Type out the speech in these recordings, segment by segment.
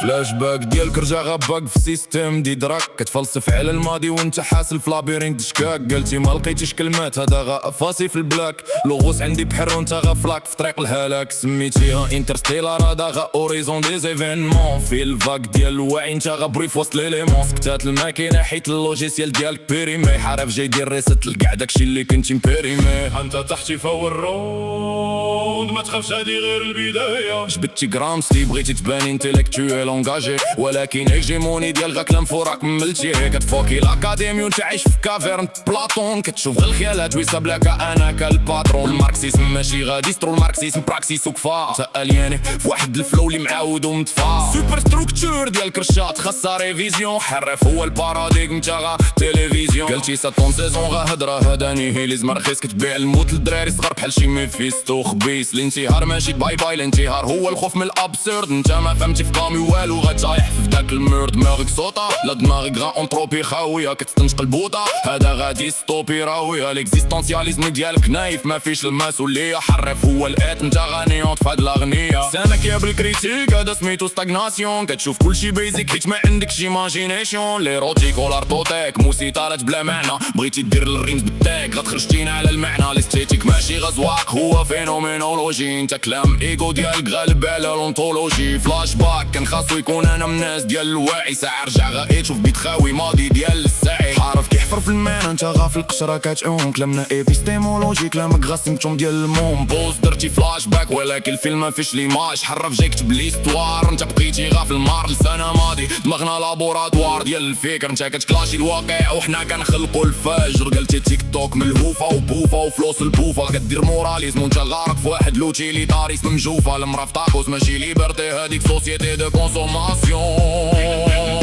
فلاش باك ديالك رجع غباك في سيستم دي دراك، كتفلسف على الماضي وانت حاسل في لابيرينت شكاك. قلتي ما لقيتيش كلمات هذا غا فاسي في البلاك، لغوص عندي بحر وانت غفلاك في طريق الهلاك. سميتيها انترستيلار هذا غا اوريزون دي زيفينمون، في الفاك ديال الوعي انت غبري في وسط ليليمون. سكتات الماكينه حيت اللوجيسيال ديالك بيريمي، حرف جاي دير ريست لكاع داكشي اللي كنتي مبيريمي. انت تحتي فوق الروند، ما تخافش هادي غير البدايه. جبدتي جرامسلي بغيتي تبان انتيليكتويل انجاجي، ولكن هيجيموني ديال غا كلام فوراك مملتيه. كتفوكي الاكاديمي وانت عايش في كافيرن بلاطون، كتشوف غير الخيالات ويصاب لك انا كالباترون. الماركسيزم ماشي غادي يسترو، الماركسيزم براكسيس وكفا تالياني في واحد الفلو اللي معاود ومتفا. سوبر ستركتور ديال كرشات خاصها ريفيزيون، حرف هو الباراديغم تا غا تيليفزيون. قلتي ساتون سيزون غا هضره هذا نيهيليزم رخيص، كتبيع الموت للدراري صغار بحال شي ميفيستو خبيس. الانتحار ماشي باي باي، الانتحار هو الخوف من الابسورد. انت ما فهمتي في كامي والو، غتايح في داك المور. دماغك صوتا لا دماغك غا اونتروبي خاويه، كتستنشق البوطه هذا غادي ستوبي راويه. ليكزيستانسياليزم ديالك نايف ما فيش المسؤوليه، حرف هو الات انت غنيوط في هاد الاغنيه. سامك يا بالكريتيك هذا سميتو ستاغناسيون، كتشوف كلشي بيزيك حيت ما عندكش ايماجينيشن. ليروتيك والارتوتيك موسيقات بلا معنى، بغيتي دير الريمز بالتاك غتخرجتينا على المعنى. الاستيتيك ماشي غزواق هو فينومينولوجي، انت كلام ايجو ديالك غالب على لونتولوجي. فلاش باك كان خاصو يكون انا من الناس ديال الوعي، ساعه رجع غا تشوف بيت خاوي ماضي ديال السعي. حارف كيحفر في الماء انت غا في القشره كتعوم، كلامنا ايبيستيمولوجي كلامك غا سيمتوم ديال الموم. بوز درتي فلاش باك ولكن الفيلم ما فيش ليماج، حرف جاي كتب ليستوار انت بقيتي غا في المار لسنه ماضي. دماغنا لابوراتوار ديال الفكر، انت كتكلاشي الواقع وحنا كنخلقوا الفجر. قلتي تيك توك ملهوفه وبوفه وفلوس البوفه، كدير موراليزم وانت غارق في واحد لوتيليتاري اسم مجوفه. المرا في طاكوس ماشي ليبرتي، هاديك سوسيتي دو كونسوماسيون.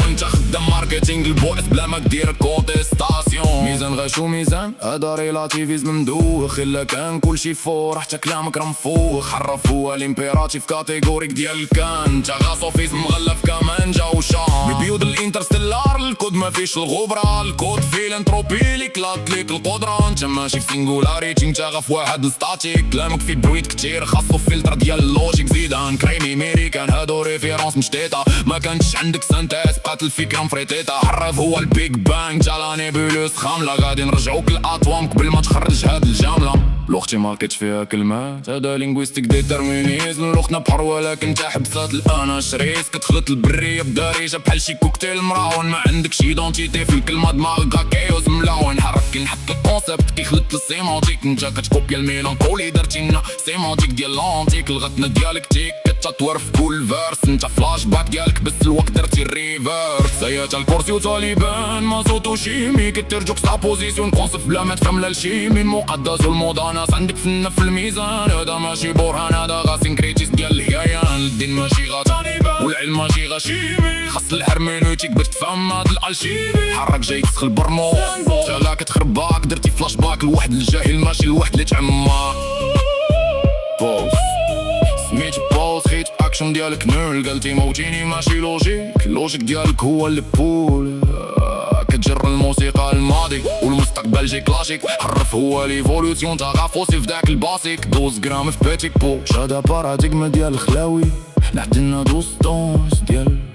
انت خدام ماركتينغ البوعث بلا ما دير كونتيستاسيون. ميزان غاشو ميزان هذا ريلاتيفيزم مدوخ، الا كان كلشي فور حتى كلامك راه مفوخ. حرف هو الامبيراتيف كاتيجوريك ديال الكان، انت غا صوفيزم مغلف كمان جا وشان. بيبيود الانترستيلار الكود ما فيش الغبره، الكود في الانتروبي اللي كلات ليك القدره. انت ماشي في سينغولاريتي انت غا في واحد الستاتيك، كلامك في بويت كتير خاصو فلتر ديال اللوجيك. زيدان كريمي ميريكان هادو ريفيرونس مشتيتا، ما كانتش عندك سانتاس بقات الفكره مفريطيتا. حرف هو البيج بانج تا لا نيبولوس خامله، غادي نرجعوك الاطوام قبل ما تخرج هاد الجامله. لوختي ما لقيتش فيها كلمات هذا لينغويستيك ديترمينيزم. لوختنا بحر ولكن انت حبسات الانا شريس، كتخلط البريه بدارجه بحال شي كوكتيل مراون. ما عندكش ايدونتيتي في الكلمه دماغك غا كيوس ملاون. حرك كنحط الكونسيبت كيخلط السيمانتيك، انت كتكوبيا الميلانكولي درتينا سيمانتيك ديال لونتيك. الغتنا ديالك تيك كتطور في كل فيرس، انت فلاش باك ديالك بس الوقت درتي الريفيرس. سيات الكورسيو طالبان ما صوتو شيمي، كتر جوكستا بوزيسيون كونسيبت بلا ما تفهم لا الشيمي. المقدس والموداناس عندك فن في الميزان، هذا ماشي برهان هذا غا سينكريتيس ديال الهيان. الدين ماشي غا طالبان والعلم ماشي غا شيمي، خاص الهرمينوتيك باش تفهم هاد الالشيمي. حرك جاي تسخل برمو تالا كتخرب باك، درتي فلاش باك لواحد الجاهل ماشي لواحد اللي تعمى. بوز سميت بوز خيت اكشن ديالك نول، قلتي موتيني ماشي لوجيك. اللوجيك ديالك هو اللي بول، كتجر الموسيقى الماضي والمستقبل جاي كلاسيك. حرف هو ليفولوسيون تا غا فوسي في داك الباسيك. 12 غرام في بيتيك بو شادا باراديغم ديال الخلاوي، لحدنا 12 دونس ديال